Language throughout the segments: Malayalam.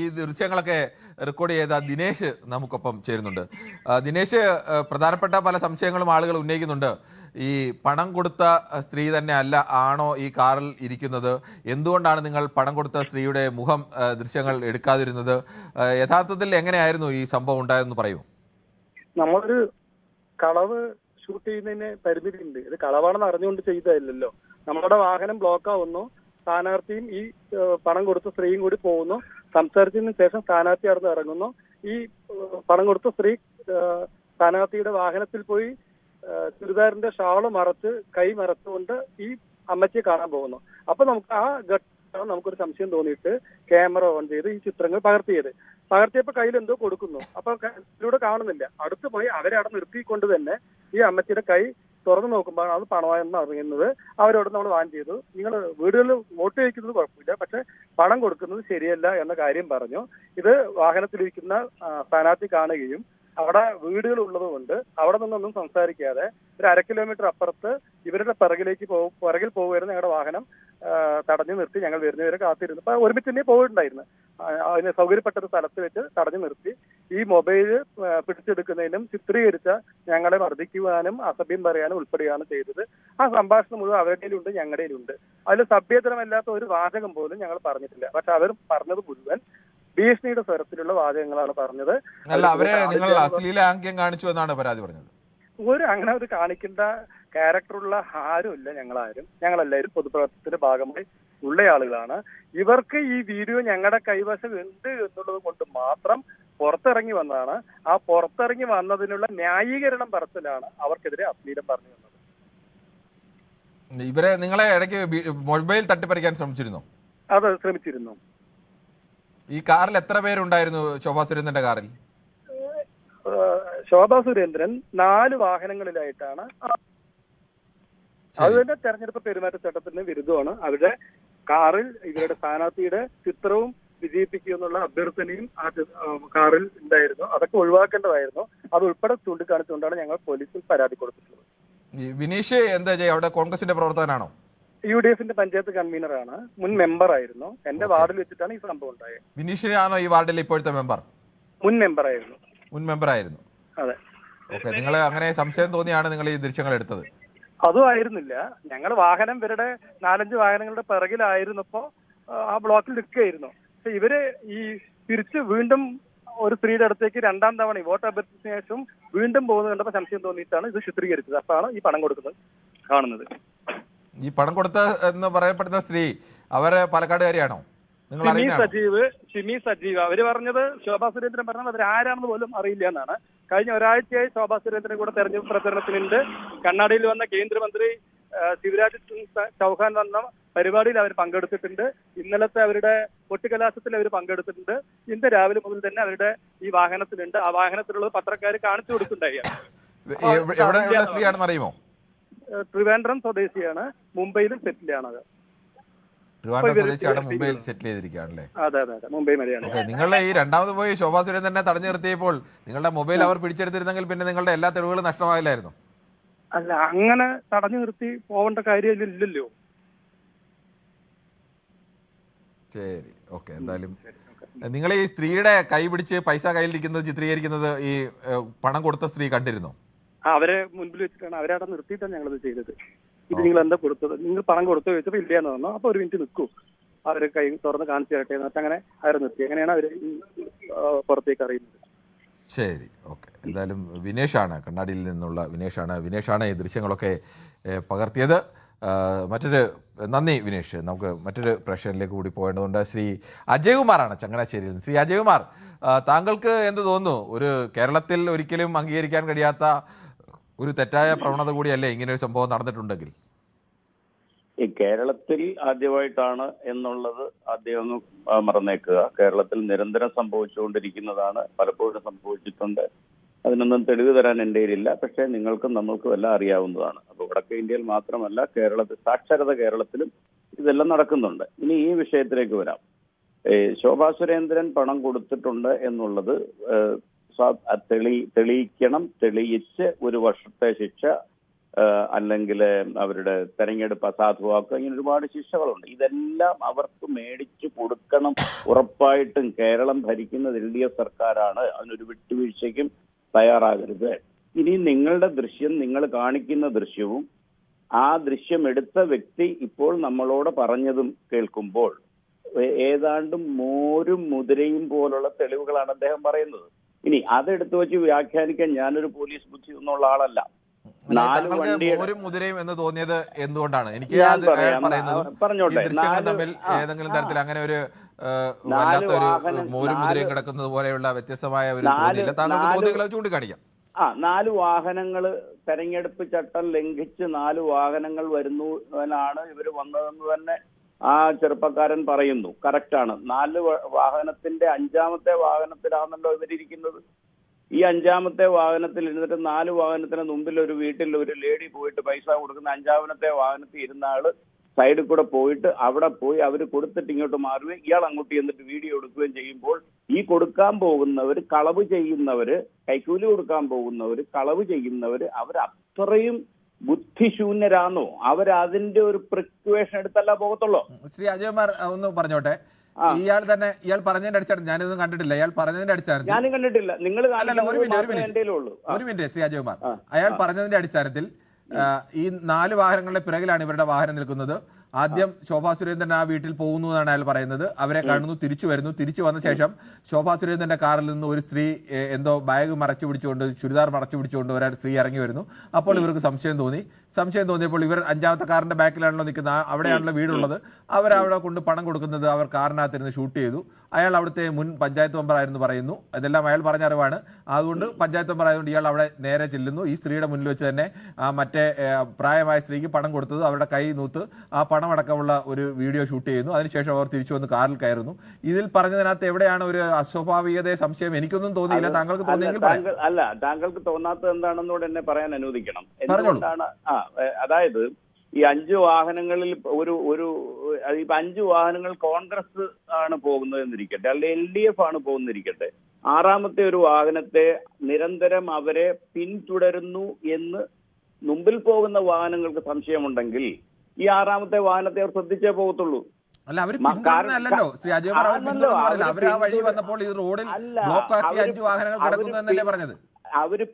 ഈ ദൃശ്യങ്ങളൊക്കെ റെക്കോർഡ് ചെയ്ത ദിനേശ് നമുക്കൊപ്പം ചേരുന്നുണ്ട്. ദിനേശ്, പ്രധാനപ്പെട്ട പല സംശയങ്ങളും ആളുകൾ ഉന്നയിക്കുന്നുണ്ട്. ഈ പണം കൊടുത്ത സ്ത്രീ തന്നെ അല്ല ആണോ ഈ കാറിൽ ഇരിക്കുന്നത്? എന്തുകൊണ്ടാണ് നിങ്ങൾ പണം കൊടുത്ത സ്ത്രീയുടെ മുഖം ദൃശ്യങ്ങൾ എടുക്കാതിരുന്നത്? യഥാർത്ഥത്തിൽ എങ്ങനെയായിരുന്നു ഈ സംഭവം ഉണ്ടായതെന്ന് പറയൂ. നമ്മളൊരു കളവ് ഷൂട്ട് ചെയ്യുന്നതിന് പരിമിതിയുണ്ട്. ഇത് കളവാണെന്ന് അറിഞ്ഞുകൊണ്ട് ചെയ്തതല്ലല്ലോ. നമ്മുടെ വാഹനം ബ്ലോക്ക് ആവുന്നു, സ്ഥാനാർത്ഥിയും ഈ പണം കൊടുത്ത സ്ത്രീയും കൂടി പോകുന്നു. സംസാരിച്ചതിന് ശേഷം സ്ഥാനാർത്ഥി അവിടെ ഇറങ്ങുന്നു. ഈ പണം കൊടുത്ത സ്ത്രീ സ്ഥാനാർത്ഥിയുടെ വാഹനത്തിൽ പോയി ചുരിദാറിന്റെ ഷാള് മറച്ച് കൈ മറച്ചുകൊണ്ട് ഈ അമ്മച്ചിയെ കാണാൻ പോകുന്നു. അപ്പൊ നമുക്ക് ആ ഘട്ടം നമുക്കൊരു സംശയം തോന്നിയിട്ട് ക്യാമറ ഓൺ ചെയ്ത് ഈ ചിത്രങ്ങൾ പകർത്തിയപ്പോ കയ്യിൽ എന്തോ കൊടുക്കുന്നു. അപ്പൊ ഇതിലൂടെ കാണുന്നില്ല. അടുത്ത് പോയി അവരെ അവിടെ നിർത്തിക്കൊണ്ട് തന്നെ ഈ അമ്മച്ചിയുടെ കൈ തുറന്നു നോക്കുമ്പോൾ അത് പണമായെന്ന് അറിയുന്നത്. അവരോട് നമ്മൾ വാൻ ചെയ്തു, നിങ്ങൾ വീടുകളിൽ വോട്ട് ചോദിക്കുന്നത് കുഴപ്പമില്ല, പക്ഷെ പണം കൊടുക്കുന്നത് ശരിയല്ല എന്ന കാര്യം പറഞ്ഞു. ഇത് വാഹനത്തിലിരിക്കുന്ന സ്ഥാനാർത്ഥി കാണുകയും അവിടെ വീടുകൾ ഉള്ളത് കൊണ്ട് അവിടെ നിന്നൊന്നും സംസാരിക്കാതെ ഒരു 1/2 കിലോമീറ്റർ അപ്പുറത്ത് ഇവരുടെ പുറകിൽ പോകുമായിരുന്നു ഞങ്ങളുടെ വാഹനം. തടഞ്ഞു നിർത്തി ഞങ്ങൾ വരുന്നവരെ കാത്തിരുന്നു. അപ്പൊ ഒരുമിച്ച് തന്നെ പോയിട്ടുണ്ടായിരുന്നു. അതിന് സൗകര്യപ്പെട്ട ഒരു സ്ഥലത്ത് വെച്ച് തടഞ്ഞു നിർത്തി ഈ മൊബൈൽ പിടിച്ചെടുക്കുന്നതിനും ചിത്രീകരിച്ച ഞങ്ങളെ മർദ്ദിക്കുവാനും അസഭ്യം പറയാനും ഉൾപ്പെടുകയാണ് ചെയ്തത്. ആ സംഭാഷണം മുഴുവൻ അവരുടെയിലുണ്ട്, ഞങ്ങളുടെയിലുണ്ട്. അതിൽ സഭ്യതരമല്ലാത്ത ഒരു വാചകം പോലും ഞങ്ങൾ പറഞ്ഞിട്ടില്ല. പക്ഷെ അവർ പറഞ്ഞത് മുഴുവൻ ഭീഷണിയുടെ സ്വരത്തിലുള്ള വാചകങ്ങളാണ് പറഞ്ഞത്. അല്ല, അവരെ നിങ്ങൾ അശ്ലീല ആംഗ്യം കാണിച്ചു എന്നാണ് പരാതി പറഞ്ഞത്. അങ്ങനെ ഒരു കാണിക്കേണ്ട ക്യാരക്ടറുള്ള ആരുമില്ല. ഞങ്ങളെല്ലാവരും പൊതുപ്രവർത്തനത്തിന്റെ ഭാഗമായി ഉള്ള ആളുകളാണ്. ഇവർക്ക് ഈ വീഡിയോ ഞങ്ങളുടെ കൈവശം ഉണ്ട് എന്നുള്ളത് കൊണ്ട് മാത്രം പുറത്തിറങ്ങി വന്നതാണ്. ആ പുറത്തിറങ്ങി വന്നതിനുള്ള ന്യായീകരണം പറച്ചിലാണ് അവർക്കെതിരെ അശ്ലീലം പറഞ്ഞു വന്നത്. ഇവരെ നിങ്ങളെ ഇടയ്ക്ക് മൊബൈൽ തട്ടിപ്പറിക്കാൻ ശ്രമിച്ചിരുന്നു? അത് ശ്രമിച്ചിരുന്നു. ഈ കാറിൽ എത്ര പേരുണ്ടായിരുന്നു? ശോഭാ സുരേന്ദ്രന്റെ കാറിൽ ശോഭാ സുരേന്ദ്രൻ 4 വാഹനങ്ങളിലായിട്ടാണ്. അത് തന്നെ തെരഞ്ഞെടുപ്പ് പെരുമാറ്റച്ചട്ടത്തിന് വിരുദ്ധമാണ്. അവരുടെ കാറിൽ ഇവരുടെ സ്ഥാനാർത്ഥിയുടെ ചിത്രവും വിജയിപ്പിക്കുമെന്നുള്ള അഭ്യർത്ഥനയും ആ കാറിൽ ഉണ്ടായിരുന്നു. അതൊക്കെ ഒഴിവാക്കേണ്ടതായിരുന്നു. അത് ഉൾപ്പെടെ ചൂണ്ടിക്കാണിച്ചുകൊണ്ടാണ് ഞങ്ങൾ പോലീസിൽ പരാതി കൊടുത്തിട്ടുള്ളത്. വിനീഷ് എന്താ ചെയ്യുക? അവിടെ കോൺഗ്രസിന്റെ പ്രവർത്തകനാണോ? UDF പഞ്ചായത്ത് കൺവീനറാണ്, മുൻ മെമ്പർ ആയിരുന്നു. എന്റെ വാർഡിൽ വെച്ചിട്ടാണ് ഈ സംഭവം ഉണ്ടായത്. വിനീഷിനാണോ ഈ വാർഡിലെ ഇപ്പോഴത്തെ മെമ്പർ? മുൻ മെമ്പർ ആയിരുന്നു. അതെ. ഓക്കെ, നിങ്ങൾ അങ്ങനെ സംശയം തോന്നിയാണ് നിങ്ങൾ ഈ ദൃശ്യങ്ങൾ എടുത്തത്? അതും ആയിരുന്നില്ല. ഞങ്ങൾ വാഹനം ഇവരുടെ 4-5 വാഹനങ്ങളുടെ പിറകിലായിരുന്നപ്പോ ആ ബ്ലോക്കിൽ നിൽക്കുകയായിരുന്നു. പക്ഷെ ഇവര് ഈ തിരിച്ച് വീണ്ടും ഒരു സ്ത്രീയുടെ അടുത്തേക്ക് 2ാം തവണ വോട്ട് അഭ്യർത്ഥിച്ചതിന് ശേഷം വീണ്ടും പോകുന്നത് കണ്ടപ്പോൾ സംശയം തോന്നിയിട്ടാണ് ഇത് ചിത്രീകരിച്ചത്. അപ്പോഴാണ് ഈ പണം കൊടുക്കുന്നത് കാണുന്നത്. ഈ പണം കൊടുത്ത എന്ന് പറയപ്പെടുന്ന സ്ത്രീ അവര് പാലക്കാടുകാരിയാണോ? സിമി സജീവ് അവര് പറഞ്ഞത്, ശോഭാ സുരേന്ദ്രൻ പറഞ്ഞത് അവരാരാണെന്ന് പോലും അറിയില്ല എന്നാണ്. കഴിഞ്ഞ ഒരാഴ്ചയായി ശോഭാ സുരേന്ദ്രനെ കൂടെ തെരഞ്ഞെടുപ്പ് പ്രചരണത്തിനുണ്ട്. കണ്ണാടിയിൽ വന്ന കേന്ദ്രമന്ത്രി ശിവരാജ് സിംഗ് ചൗഹാൻ വന്ന പരിപാടിയിൽ അവർ പങ്കെടുത്തിട്ടുണ്ട്. ഇന്നലത്തെ അവരുടെ കൊട്ടിക്കലാശത്തിൽ അവർ പങ്കെടുത്തിട്ടുണ്ട്. ഇന്ന് രാവിലെ മുതൽ തന്നെ അവരുടെ ഈ വാഹനത്തിലുണ്ട്. ആ വാഹനത്തിലുള്ളത് പത്രക്കാർ കാണിച്ചു കൊടുക്കുന്നുണ്ടായി. അറിയുമോ? ട്രിവാൻഡ്രം സ്വദേശിയാണ്, മുംബൈയിലും സെറ്റിലാണത്. മുംബൈയിൽ സെറ്റിൽ ചെയ്തിരിക്കുകയാണല്ലേ? അതെ, മുംബൈ മലയാളി. നിങ്ങളുടെ ഈ 2ാമത് പോയി ശോഭാ സുരേന്ദ്രനെ തടഞ്ഞു നിർത്തിയപ്പോൾ നിങ്ങളുടെ മൊബൈൽ അവർ പിടിച്ചെടുത്തിരുന്നെങ്കിൽ പിന്നെ നിങ്ങളുടെ എല്ലാ തെളിവുകളും നഷ്ടമായില്ലായിരുന്നു? അല്ല, അങ്ങനെ തടഞ്ഞു നിർത്തി പോവേണ്ട കാര്യമില്ലല്ലോ. ശരി, ഓക്കെ. എന്തായാലും നിങ്ങൾ ഈ സ്ത്രീയുടെ കൈ പിടിച്ച് പൈസ കയ്യിലിരിക്കുന്നത് ചിത്രീകരിക്കുന്നത് ഈ പണം കൊടുത്ത സ്ത്രീ കണ്ടിരുന്നോ? അവരെ മുൻപിൽ വെച്ചിട്ടാണ്, അവരവിടെ നിർത്തിയിട്ടാണ് ഞങ്ങളത് ചെയ്തത്. ഇത് നിങ്ങൾ എന്താ കൊടുത്തത്, നിങ്ങൾ പണം കൊടുത്തു ചോദിച്ചപ്പോൾ ഇല്ലയെന്ന് പറഞ്ഞു. അപ്പൊ 1 മിനിറ്റ് നിൽക്കൂ, അവരെ കൈ തുറന്ന് കാണിച്ചു തരട്ടെ എന്നിട്ട് അങ്ങനെ അവരെ നിർത്തി. അങ്ങനെയാണ് അവര് പുറത്തേക്ക് അറിയുന്നത്. ശരി, ഓക്കെ. എന്തായാലും വിനേഷാണ്, കണ്ണാടിയിൽ നിന്നുള്ള വിനേഷാണ് ഈ ദൃശ്യങ്ങളൊക്കെ പകർത്തിയത്. നന്ദി വിനേഷ്. നമുക്ക് മറ്റൊരു പ്രേക്ഷകനിലേക്ക് കൂടി പോകേണ്ടതുണ്ട്. ശ്രീ അജയ്കുമാറാണ് ചങ്ങനാശ്ശേരിയിൽ നിന്ന്. ശ്രീ അജയ്കുമാർ, താങ്കൾക്ക് എന്ത് തോന്നുന്നു? ഒരു കേരളത്തിൽ ഒരിക്കലും അംഗീകരിക്കാൻ കഴിയാത്ത ഒരു തെറ്റായ പ്രവണത കൂടിയല്ലേ ഇങ്ങനെ ഒരു സംഭവം നടന്നിട്ടുണ്ടെങ്കിൽ? ഈ കേരളത്തിൽ ആദ്യമായിട്ടാണ് എന്നുള്ളത് ആദ്യം ഒന്ന് മറന്നേക്കുക. കേരളത്തിൽ നിരന്തരം സംഭവിച്ചുകൊണ്ടിരിക്കുന്നതാണ്, പലപ്പോഴും സംഭവിച്ചിട്ടുണ്ട്. അതിനൊന്നും തെളിവ് തരാൻ എൻ്റെ കയ്യിലില്ല. പക്ഷേ നിങ്ങൾക്കും നമ്മൾക്കും എല്ലാം അറിയാവുന്നതാണ്. അപ്പോൾ വടക്കേ ഇന്ത്യയിൽ മാത്രമല്ല, സാക്ഷരത കേരളത്തിലും ഇതെല്ലാം നടക്കുന്നുണ്ട്. ഇനി ഈ വിഷയത്തിലേക്ക് വരാം. ശോഭാ സുരേന്ദ്രൻ പണം കൊടുത്തിട്ടുണ്ട് എന്നുള്ളത് തെളിയിക്കണം. തെളിയിച്ച് 1 വർഷത്തെ ശിക്ഷ അല്ലെങ്കിൽ അവരുടെ തെരഞ്ഞെടുപ്പ് അസാധുവാക്കുക, ഇങ്ങനെ ഒരുപാട് ശിക്ഷകളുണ്ട്. ഇതെല്ലാം അവർക്ക് മേടിച്ചു കൊടുക്കണം. ഉറപ്പായിട്ടും കേരളം ഭരിക്കുന്നത് LDF സർക്കാരാണ്. അതിനൊരു വിട്ടുവീഴ്ചയ്ക്കും തയ്യാറാകരുത്. ഇനി നിങ്ങളുടെ ദൃശ്യം, നിങ്ങൾ കാണിക്കുന്ന ദൃശ്യവും ആ ദൃശ്യം എടുത്ത വ്യക്തി ഇപ്പോൾ നമ്മളോട് പറഞ്ഞതും കേൾക്കുമ്പോൾ ഏതാണ്ടും മോരും മുതിരയും പോലുള്ള തെളിവുകളാണ് അദ്ദേഹം പറയുന്നത്. ഇനി അതെടുത്തു വെച്ച് വ്യാഖ്യാനിക്കാൻ ഞാനൊരു പോലീസ് ബുദ്ധി ഒന്നുള്ള ആളല്ല. മോരും മുതിരയും എന്ന് തോന്നിയത് എന്തുകൊണ്ടാണ്? എനിക്ക് പറഞ്ഞോട്ടെ, തമ്മിൽ ഏതെങ്കിലും തരത്തിൽ അങ്ങനെ ഒരു വല്ലാത്തൊരു മോരും മുതിരയും കിടക്കുന്നത് പോലെയുള്ള വ്യത്യസ്തമായ ഒരു തോന്നിയില്ല. താങ്കൾക്ക് തോന്നികളെ ചൂണ്ടിക്കാണിക്കാം. 4 വാഹനങ്ങൾ തെരഞ്ഞെടുപ്പ് ചട്ടം ലംഘിച്ച് 4 വാഹനങ്ങൾ വരുന്നതിനാണ് ഇവർ വന്നതെന്ന് തന്നെ ആ ചെറുപ്പക്കാരൻ പറയുന്നു. കറക്റ്റാണ്. 4 വാഹനത്തിന്റെ 5ാമത്തെ വാഹനത്തിലാണല്ലോ ഇവരിയ്ക്കുന്നത്. ഈ 5ാമത്തെ വാഹനത്തിൽ ഇരുന്നിട്ട് 4 വാഹനത്തിന് മുമ്പിൽ ഒരു വീട്ടിൽ ഒരു ലേഡി പോയിട്ട് പൈസ കൊടുക്കുന്ന 5ാമത്തെ വാഹനത്തിൽ ഇരുന്ന ആള് സൈഡിൽ കൂടെ പോയിട്ട് അവിടെ പോയി അവർ കൊടുത്തിട്ട് ഇങ്ങോട്ട് മാറുകയും ഇയാൾ അങ്ങോട്ട് ചെന്നിട്ട് വീഡിയോ എടുക്കുകയും ചെയ്യുമ്പോൾ ഈ കൊടുക്കാൻ പോകുന്നവർ, കളവ് ചെയ്യുന്നവര്, കൈക്കൂലി കൊടുക്കാൻ പോകുന്നവർ, കളവ് ചെയ്യുന്നവര് അവർ അത്രയും ബുദ്ധിശൂന്യരാണോ? അവരതിന്റെ ഒരു പ്രിക്വേഷൻ എടുത്തല്ല പോകത്തുള്ളൂ. ശ്രീ അജയ്കുമാർ ഒന്ന് പറഞ്ഞോട്ടെ. ഇയാൾ പറഞ്ഞതിന്റെ അടിസ്ഥാനത്തിൽ, ഞാനിതൊന്നും കണ്ടിട്ടില്ല, ഇയാൾ പറഞ്ഞതിന്റെ അടിസ്ഥാനത്തിൽ ഞാനും കണ്ടിട്ടില്ല. നിങ്ങൾ ഒരു മിനിറ്റ് ശ്രീ അജയ്കുമാർ, അയാൾ പറഞ്ഞതിന്റെ അടിസ്ഥാനത്തിൽ ഈ 4 വാഹനങ്ങളുടെ പിറകിലാണ് ഇവരുടെ വാഹനം നിൽക്കുന്നത്. ആദ്യം ശോഭാ സുരേന്ദ്രൻ ആ വീട്ടിൽ പോകുന്നു എന്നാണ് അയാൾ പറയുന്നത്. അവരെ കാണുന്നു, തിരിച്ചു വരുന്നു. തിരിച്ചു വന്ന ശേഷം ശോഭാ സുരേന്ദ്രന്റെ കാറിൽ നിന്ന് ഒരു സ്ത്രീ എന്തോ ബാഗ് മറച്ചു പിടിച്ചുകൊണ്ട്, ചുരിദാർ മറച്ചു പിടിച്ചുകൊണ്ട് ഒരു സ്ത്രീ ഇറങ്ങി വരുന്നു. അപ്പോൾ ഇവർക്ക് സംശയം തോന്നിയപ്പോൾ ഇവർ 5ാമത്തെ കാറിന്റെ ബാക്കിലാണല്ലോ നിൽക്കുന്നത്, അവിടെയാണല്ലോ വീടുള്ളത്. അവരവിടെ കൊണ്ട് പണം കൊടുക്കുന്നത് അവർ കാറിനകത്തിരുന്ന് ഷൂട്ട് ചെയ്തു. അയാൾ അവിടുത്തെ മുൻ പഞ്ചായത്ത് മെമ്പർ ആയിരുന്നു പറയുന്നു. ഇതെല്ലാം അയാൾ പറഞ്ഞ അറിവാണ്. അതുകൊണ്ട് പഞ്ചായത്ത് മെമ്പർ ആയതുകൊണ്ട് ഇയാൾ അവിടെ നേരെ ചെല്ലുന്നു. ഈ സ്ത്രീയുടെ മുന്നിൽ വെച്ച് തന്നെ മറ്റേ പ്രായമായ സ്ത്രീക്ക് പണം കൊടുത്തത് അവരുടെ കൈ നൂത്ത് ആ പണം അടക്കമുള്ള ഒരു വീഡിയോ ഷൂട്ട് ചെയ്യുന്നു. അതിനുശേഷം അവർ തിരിച്ചു വന്ന് കാറിൽ കയറുന്നു. ഇതിൽ പറഞ്ഞതിനകത്ത് എവിടെയാണ് ഒരു അസ്വാഭാവികത, സംശയം? എനിക്കൊന്നും തോന്നിയില്ല. താങ്കൾക്ക് തോന്നിയെങ്കിൽ അല്ല, താങ്കൾക്ക് തോന്നാത്തത് എന്താണെന്നോട് എന്നെ പറയാൻ അനുവദിക്കണം. എന്തുകൊണ്ടാണ്? അതായത് ഈ 5 വാഹനങ്ങളിൽ ഒരു 5 വാഹനങ്ങൾ കോൺഗ്രസ് ആണ് പോകുന്നത് എന്നിരിക്കട്ടെ, അല്ലെങ്കിൽ LDF ആണ് പോകുന്നിരിക്കട്ടെ, 6ാമത്തെ ഒരു വാഹനത്തെ നിരന്തരം അവരെ പിന്തുടരുന്നു എന്ന് മുമ്പിൽ പോകുന്ന വാഹനങ്ങൾക്ക് സംശയമുണ്ടെങ്കിൽ ഈ 6ാമത്തെ വാഹനത്തെ അവർ ശ്രദ്ധിച്ചേ പോകത്തുള്ളൂ. അല്ല, അവർ പിന്തുടരുന്നല്ലോ ശ്രീ അജയ്കുമാർ. അവർ ആ വഴി വന്നപ്പോൾ ഈ റോഡിൽ ബ്ലോക്ക് ആക്കി 5 വാഹനങ്ങൾ കിടക്കുന്നു എന്നല്ലേ പറഞ്ഞത്? അവര്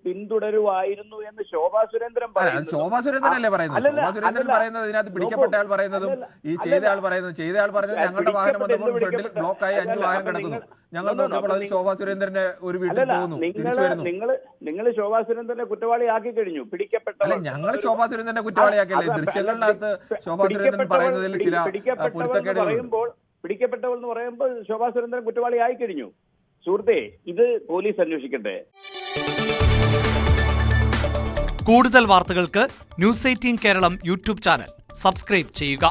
പിന്തുടരുവായിരുന്നു എന്ന് ശോഭാ സുരേന്ദ്രൻ പറയുന്നത്. ശോഭാ സുരേന്ദ്രനല്ലേ പറയുന്നത്? ശോഭാ സുരേന്ദ്രൻ പറയുന്നത്, ഇതിനകത്ത് പിടിക്കപ്പെട്ട ആൾ പറയുന്നതും ഈ ചെയ്ത ആൾ പറഞ്ഞത് ഞങ്ങളുടെ വാഹനം വന്നപ്പോൾ ഫ്രണ്ടിൽ ബ്ലോക്കായി 5 വാഹനം കിടക്കുന്നു. ഞങ്ങൾ നോക്കുമ്പോൾ അത് ശോഭാ സുരേന്ദ്രന്റെ ഒരു വീട്ടിൽ പോകുന്നു, തിരിച്ചു വരുന്നു. നിങ്ങൾ ശോഭാ സുരേന്ദ്രനെ കുറ്റവാളിയാക്കി കഴിഞ്ഞു. അല്ല, ഞങ്ങൾ ശോഭാ സുരേന്ദ്രനെ കുറ്റവാളിയാക്കിയല്ലേ? ദൃശ്യങ്ങളിനകത്ത് ശോഭാ സുരേന്ദ്രൻ പറയുന്നതിൽ ചില പൊരുത്തക്കേടുകൾ. പിടിക്കപ്പെട്ടവൾ എന്ന് പറയുമ്പോൾ ശോഭാ സുരേന്ദ്രൻ കുറ്റവാളിയായി കഴിഞ്ഞു. സുഹൃത്തെ, ഇത് പോലീസ് അന്വേഷിക്കട്ടെ. കൂടുതൽ വാർത്തകൾക്ക് News 18 Keralam YouTube channel subscribe ചെയ്യുക.